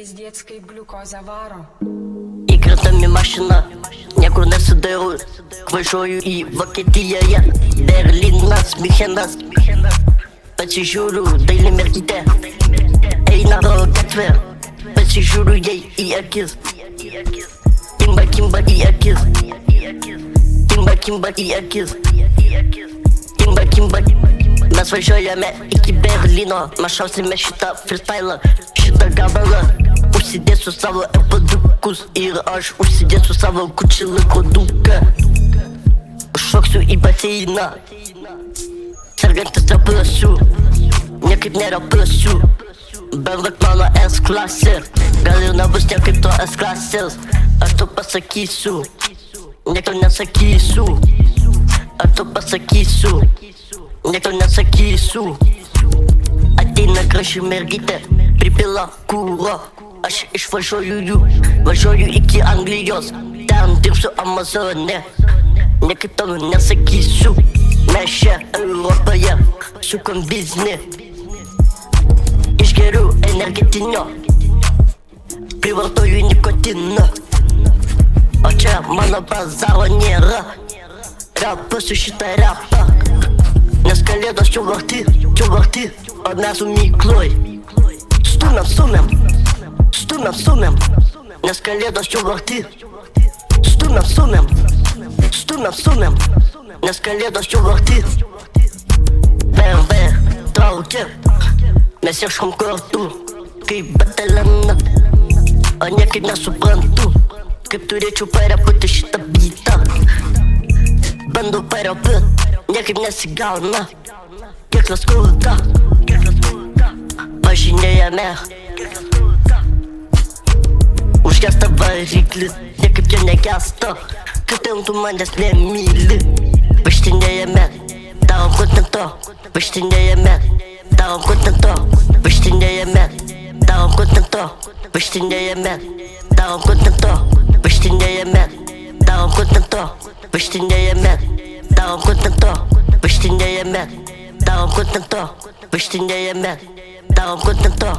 Пиздец, kaip gliukozė varo. Įkretami mašina, niekur nesidairu. Važiuoju į Vokietijoje, Berlynas, Michenas. Pasižiūriu, daili mergytė eina pro gatvę. Pasižiūriu jai į akis. Kimba, kimba į akis. Kimba, kimba į akis. Kimba, kimba. Mes važiuojame iki Berlyno. Mes šausime šitą freestylą, šitą gabalą. Užsidėsiu savo epadukus ir aš užsidėsiu savo kučilą koduką. Šoksiu į baseiną, sergantis represiu, niekaip nėra prasiu. Bendrak mano S klasė, gal ir nebus niekaip to S klasės. Aš tau pasakysiu, nieko nesakysiu. Aš tau pasakysiu, nieko nesakysiu. Ateina graži mergytė, pripila kūro. Aš išvažiuoju jų, važiuoju iki Anglijos. Ten dirbsiu Amazone, niekaip tau nesakysiu. Mes čia Europoje sukom biznį. Išgeriu energetinio, privartoju nikotino. O čia mano bazaro nėra. Rapasiu šitą rapą, nes kalėdos čia varti, o mes umykloj. Stumiam, nes kalėdos čia varti. Stumiam, nes kalėdos čia varti. BMW traukia, mes ieškom kartu, kaip Batalena. O niekaip nesuprantu, kaip turėčiau parepuoti šitą beatą. Bandau pareput, niekaip nesigauna. Kiek skauda, važinėjame. Užgesta variklis, niekaip čia negesta. Kad ten tu manęs nemyli. Važinėjame, darom kontento. Važinėjame, darom kontento. Važinėjame, darom kontento. Važinėjame, darom kontento. Važinėjame, darom kontento. Važinėjame, darom kontento. Važinėjame, darom kontento. Važinėjame, darom kontento.